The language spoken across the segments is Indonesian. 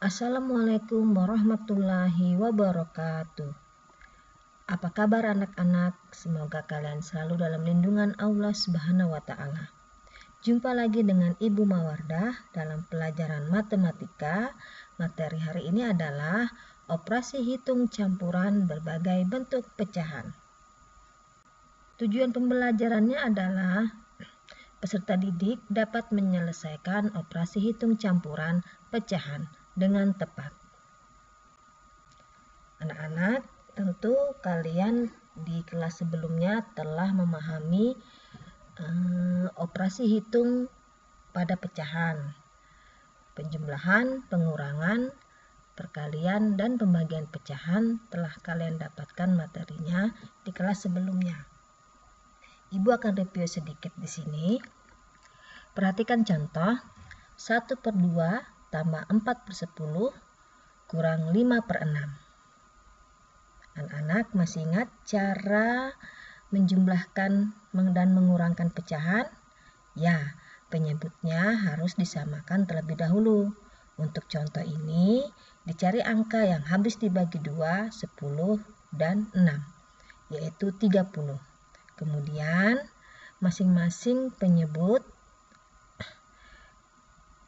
Assalamualaikum warahmatullahi wabarakatuh. Apa kabar anak-anak? Semoga kalian selalu dalam lindungan Allah Subhanahu wa Ta'ala. Jumpa lagi dengan Ibu Mawardah dalam pelajaran matematika. Materi hari ini adalah operasi hitung campuran berbagai bentuk pecahan. Tujuan pembelajarannya adalah peserta didik dapat menyelesaikan operasi hitung campuran pecahan dengan tepat. Anak-anak, tentu kalian di kelas sebelumnya telah memahami operasi hitung pada pecahan, penjumlahan, pengurangan, perkalian, dan pembagian pecahan telah kalian dapatkan materinya di kelas sebelumnya. Ibu akan review sedikit di sini. Perhatikan contoh 1/2 tambah 4/10 kurang 5/6. Anak-anak masih ingat cara menjumlahkan dan mengurangkan pecahan? Ya, penyebutnya harus disamakan terlebih dahulu. Untuk contoh ini, dicari angka yang habis dibagi 2, 10, dan 6, yaitu 30. Kemudian, masing-masing penyebut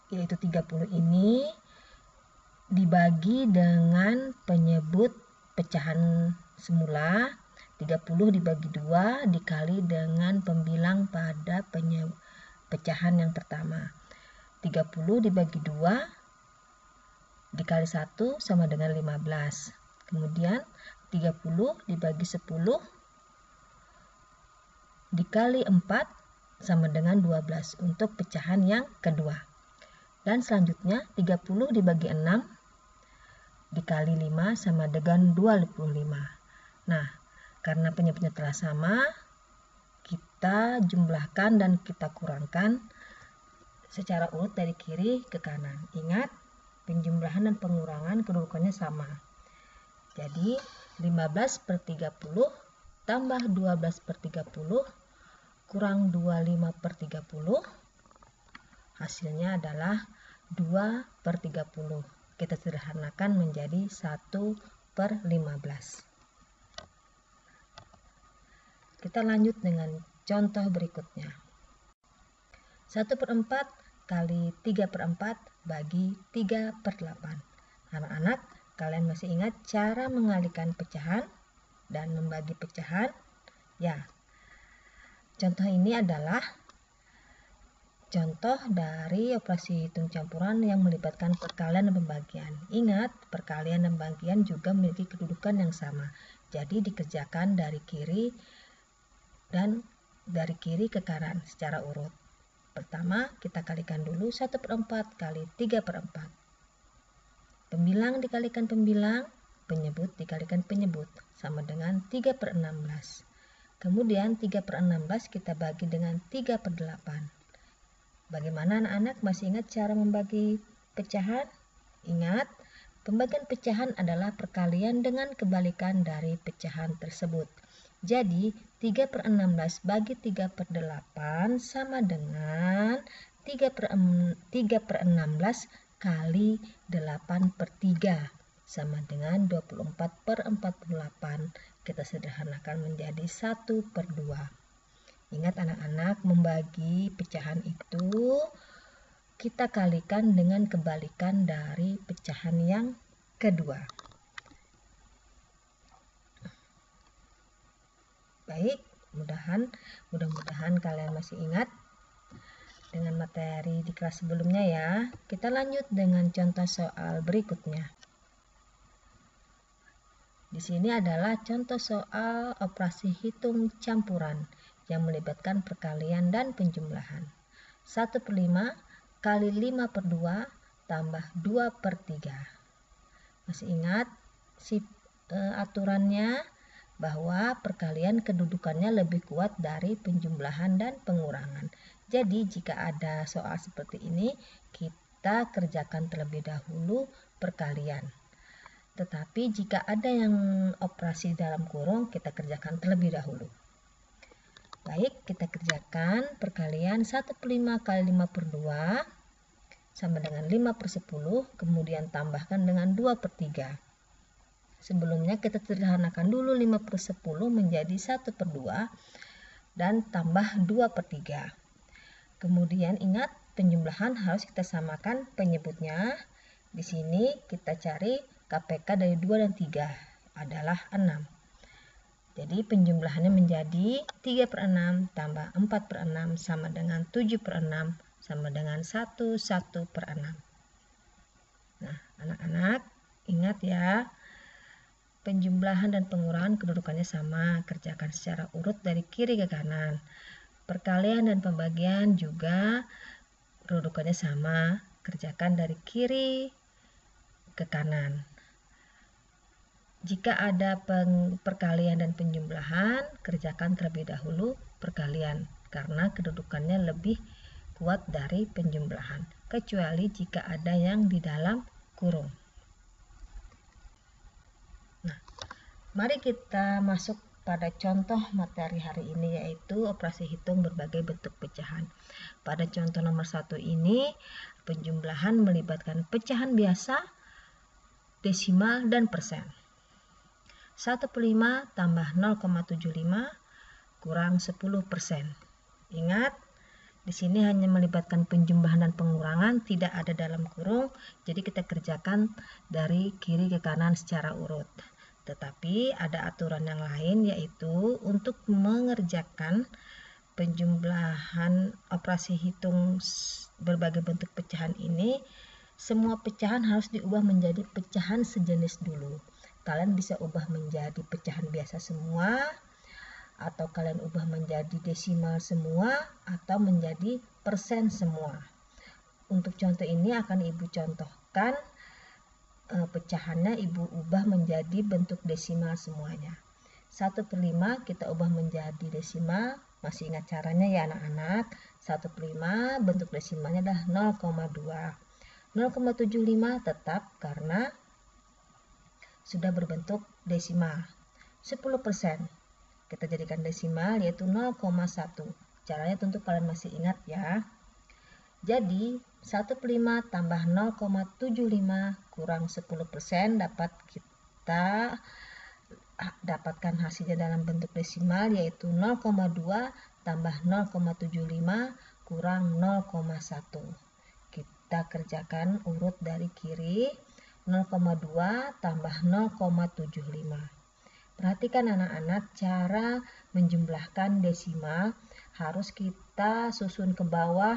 yaitu 30 ini dibagi dengan penyebut pecahan semula. 30 dibagi 2 dikali dengan pembilang pada pecahan yang pertama. 30 dibagi 2 dikali 1 sama dengan 15. Kemudian 30 dibagi 10 dikali 4 sama dengan 12 untuk pecahan yang kedua. Dan selanjutnya 30 dibagi 6 dikali 5 sama dengan 25. Nah, karena penyebutnya telah sama, kita jumlahkan dan kita kurangkan secara urut dari kiri ke kanan. Ingat, penjumlahan dan pengurangan kedudukannya sama. Jadi 15/30 tambah 12/30 kurang 25/30. Hasilnya adalah 2/30. Kita sederhanakan menjadi 1/15. Kita lanjut dengan contoh berikutnya. 1/4 kali 3/4 bagi 3/8. Anak-anak, kalian masih ingat cara mengalihkan pecahan dan membagi pecahan? Ya. Contoh ini adalah contoh dari operasi hitung campuran yang melibatkan perkalian dan pembagian. Ingat, perkalian dan pembagian juga memiliki kedudukan yang sama. Jadi dikerjakan dari kiri ke kanan secara urut. Pertama, kita kalikan dulu 1/4 kali 3/4. Pembilang dikalikan pembilang, penyebut dikalikan penyebut, sama dengan 3/16. Kemudian 3/16 kita bagi dengan 3/8. Bagaimana anak-anak masih ingat cara membagi pecahan? Ingat, pembagian pecahan adalah perkalian dengan kebalikan dari pecahan tersebut. Jadi 3/16 bagi 3/8 sama dengan 3/16 kali 8/3 sama dengan 24/48. Kita sederhanakan menjadi 1/2. Ingat anak-anak, membagi pecahan itu kita kalikan dengan kebalikan dari pecahan yang kedua. Baik, mudah-mudahan kalian masih ingat dengan materi di kelas sebelumnya ya. Kita lanjut dengan contoh soal berikutnya. Di sini adalah contoh soal operasi hitung campuran yang melibatkan perkalian dan penjumlahan. 1/5 kali 5/2 tambah 2/3. Masih ingat aturannya bahwa perkalian kedudukannya lebih kuat dari penjumlahan dan pengurangan. Jadi jika ada soal seperti ini, kita kerjakan terlebih dahulu perkalian. Tetapi jika ada yang operasi dalam kurung, kita kerjakan terlebih dahulu. Baik, kita kerjakan perkalian 1/5 kali 5/2 sama dengan 5/10, kemudian tambahkan dengan 2/3. Sebelumnya kita sederhanakan dulu 5/10 menjadi 1/2 dan tambah 2/3. Kemudian ingat, penjumlahan harus kita samakan penyebutnya. Di sini kita cari KPK dari 2 dan 3 adalah 6. Jadi penjumlahannya menjadi 3/6 tambah 4/6 sama dengan 7/6 sama dengan 1/6. Nah, anak-anak ingat ya, penjumlahan dan pengurangan kedudukannya sama, kerjakan secara urut dari kiri ke kanan. Perkalian dan pembagian juga kedudukannya sama, kerjakan dari kiri ke kanan. Jika ada perkalian dan penjumlahan, kerjakan terlebih dahulu perkalian karena kedudukannya lebih kuat dari penjumlahan, kecuali jika ada yang di dalam kurung. Nah, mari kita masuk pada contoh materi hari ini, yaitu operasi hitung berbagai bentuk pecahan. Pada contoh nomor 1 ini, penjumlahan melibatkan pecahan biasa, desimal, dan persen. 1/5 tambah 0,75 kurang 10%. Ingat, di sini hanya melibatkan penjumlahan dan pengurangan, tidak ada dalam kurung, jadi kita kerjakan dari kiri ke kanan secara urut. Tetapi ada aturan yang lain, yaitu untuk mengerjakan penjumlahan operasi hitung berbagai bentuk pecahan ini, semua pecahan harus diubah menjadi pecahan sejenis dulu. Kalian bisa ubah menjadi pecahan biasa semua, atau kalian ubah menjadi desimal semua, atau menjadi persen semua. Untuk contoh ini akan Ibu contohkan pecahannya Ibu ubah menjadi bentuk desimal semuanya. 1/5 kita ubah menjadi desimal, masih ingat caranya ya anak-anak. 1/5 bentuk desimalnya adalah 0,2. 0,75 tetap karena sudah berbentuk desimal. 10% kita jadikan desimal, yaitu 0,1. Caranya tentu kalian masih ingat ya. Jadi 1/5 tambah 0,75 kurang 10% dapat kita dapatkan hasilnya dalam bentuk desimal, yaitu 0,2 tambah 0,75 kurang 0,1. Kita kerjakan urut dari kiri. 0,2 tambah 0,75. Perhatikan anak-anak, cara menjumlahkan desimal harus kita susun ke bawah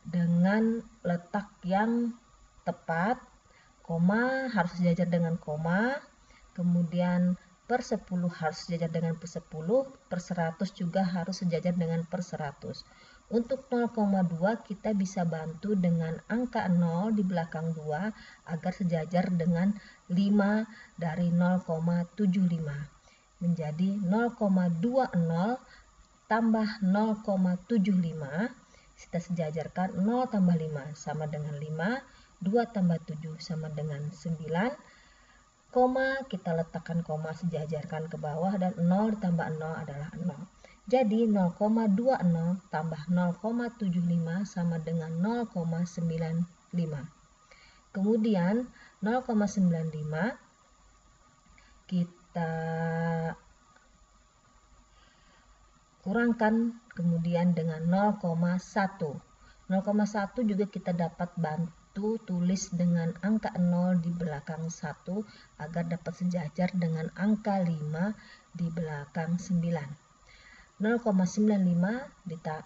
dengan letak yang tepat. Koma harus sejajar dengan koma, kemudian per 10 harus sejajar dengan per 10, per 100 juga harus sejajar dengan per 100. Untuk 0,2 kita bisa bantu dengan angka 0 di belakang 2 agar sejajar dengan 5 dari 0,75. Menjadi 0,20 tambah 0,75. Kita sejajarkan 0 tambah 5 sama dengan 5, 2 tambah 7 sama dengan 9. Koma kita letakkan koma sejajarkan ke bawah dan 0 ditambah 0 adalah 0. Jadi 0,20 tambah 0,75 sama dengan 0,95. Kemudian 0,95 kita kurangkan kemudian dengan 0,1. 0,1 juga kita dapat bantu tulis dengan angka 0 di belakang 1 agar dapat sejajar dengan angka 5 di belakang 9. 0,95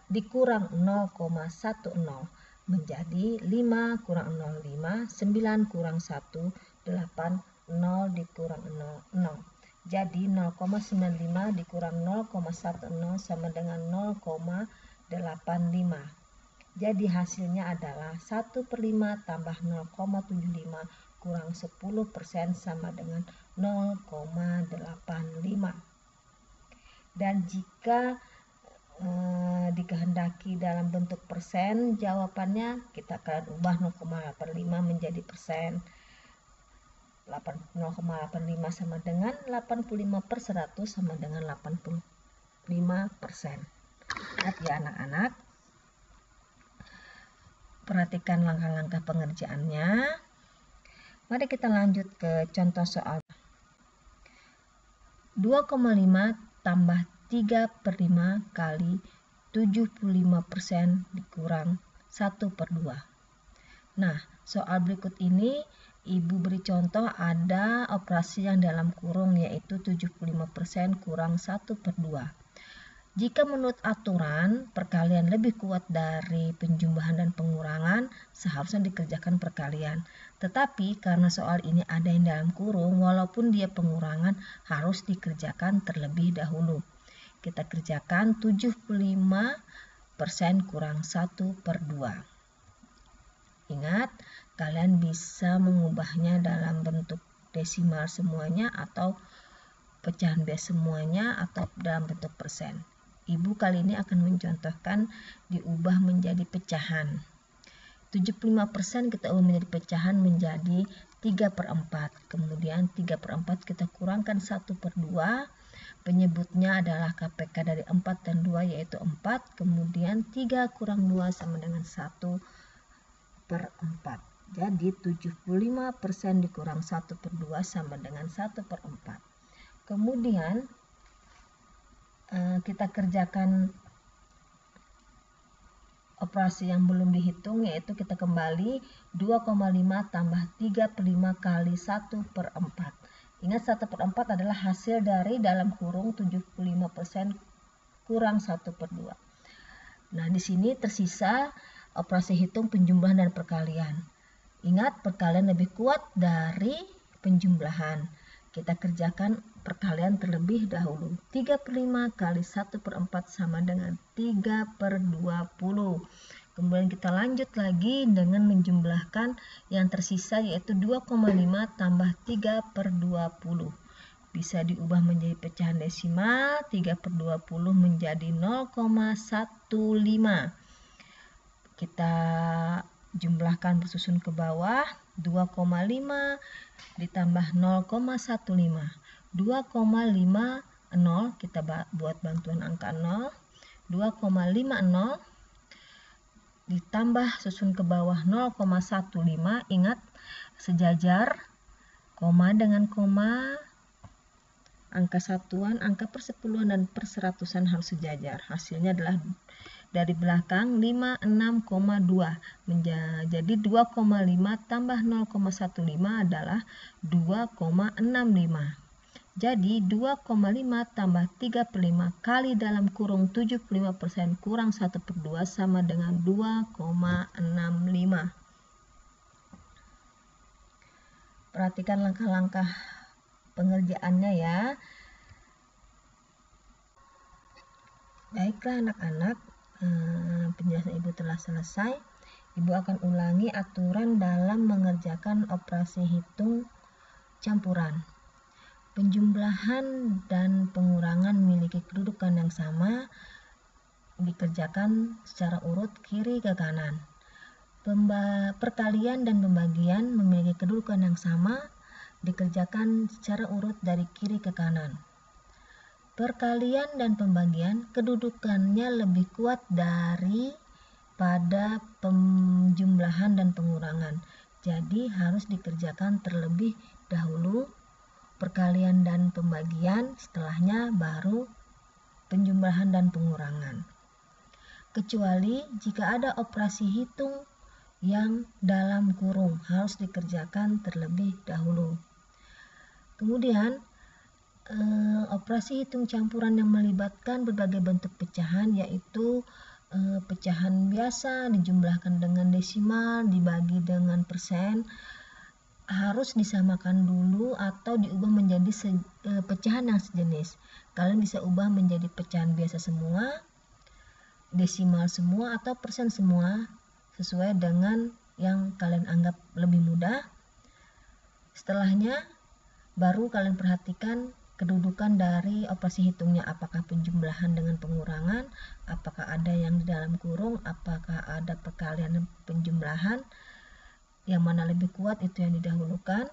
dikurang 0,10 menjadi 5 kurang 0,5, 9 kurang 1, 8, 0 dikurang 0. Jadi 0,95 dikurang 0,10 sama dengan 0,85. Jadi hasilnya adalah 1/5 tambah 0,75 kurang 10% sama dengan 0,85. Dan jika dikehendaki dalam bentuk persen, jawabannya kita akan ubah 0,85 menjadi persen. 0,85 sama dengan 85/100 sama dengan 85%. Lihat ya anak-anak. Perhatikan langkah-langkah pengerjaannya. Mari kita lanjut ke contoh soal. 2,5 tambah 3/5 kali 75% dikurang 1/2. Nah, soal berikut ini Ibu beri contoh ada operasi yang dalam kurung, yaitu 75% kurang 1/2. Jika menurut aturan perkalian lebih kuat dari penjumlahan dan pengurangan, seharusnya dikerjakan perkalian. Tetapi karena soal ini ada yang dalam kurung, walaupun dia pengurangan harus dikerjakan terlebih dahulu. Kita kerjakan 75% kurang 1/2. Ingat, kalian bisa mengubahnya dalam bentuk desimal semuanya atau pecahan biasa semuanya atau dalam bentuk persen. Ibu kali ini akan mencontohkan diubah menjadi pecahan. 75% kita ubah menjadi pecahan menjadi 3/4. Kemudian 3/4 kita kurangkan 1/2. Penyebutnya adalah KPK dari 4 dan 2 yaitu 4. Kemudian 3 kurang 2 sama dengan 1/4. Jadi 75% dikurang 1/2 sama dengan 1/4. Kemudian kita kerjakan operasi yang belum dihitung, yaitu kita kembali 2,5 tambah 3/5 kali 1/4. Ingat 1/4 adalah hasil dari dalam kurung 75% kurang 1/2. Nah, di sini tersisa operasi hitung penjumlahan dan perkalian. Ingat, perkalian lebih kuat dari penjumlahan. Kita kerjakan perkalian terlebih dahulu. 3/5 kali 1/4 sama dengan 3/20. Kemudian kita lanjut lagi dengan menjumlahkan yang tersisa, yaitu 2,5 tambah 3/20. Bisa diubah menjadi pecahan desimal. 3/20 menjadi 0,15. Kita jumlahkan bersusun ke bawah. 2,5 ditambah 0,15. 2,50 kita buat bantuan angka 0. 2,50 ditambah susun ke bawah 0,15. Ingat, sejajar, koma dengan koma, angka satuan, angka persepuluhan dan perseratusan harus sejajar. Hasilnya adalah dari belakang 56,2 menjadi 2,5 tambah 0,15 adalah 2,65. Jadi 2,5 tambah 3/5 kali dalam kurung 75% kurang 1/2 sama dengan 2,65. Perhatikan langkah-langkah pengerjaannya ya. Baiklah anak-anak, penjelasan Ibu telah selesai. Ibu akan ulangi aturan dalam mengerjakan operasi hitung campuran. Penjumlahan dan pengurangan memiliki kedudukan yang sama, dikerjakan secara urut kiri ke kanan. Perkalian dan pembagian memiliki kedudukan yang sama, dikerjakan secara urut dari kiri ke kanan. Perkalian dan pembagian kedudukannya lebih kuat daripada penjumlahan dan pengurangan. Jadi harus dikerjakan terlebih dahulu perkalian dan pembagian, setelahnya baru penjumlahan dan pengurangan. Kecuali jika ada operasi hitung yang dalam kurung, harus dikerjakan terlebih dahulu. Kemudian operasi hitung campuran yang melibatkan berbagai bentuk pecahan, yaitu pecahan biasa dijumlahkan dengan desimal dibagi dengan persen, harus disamakan dulu atau diubah menjadi pecahan yang sejenis. Kalian bisa ubah menjadi pecahan biasa semua, desimal semua, atau persen semua, sesuai dengan yang kalian anggap lebih mudah. Setelahnya baru kalian perhatikan kedudukan dari operasi hitungnya, apakah penjumlahan dengan pengurangan, apakah ada yang di dalam kurung, apakah ada perkalian dan penjumlahan, yang mana lebih kuat itu yang didahulukan.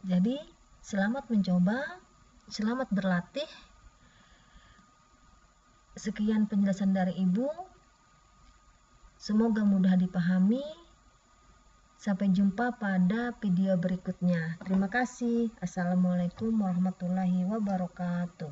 Jadi selamat mencoba, selamat berlatih. Sekian penjelasan dari Ibu. Semoga mudah dipahami. Sampai jumpa pada video berikutnya. Terima kasih. Assalamualaikum warahmatullahi wabarakatuh.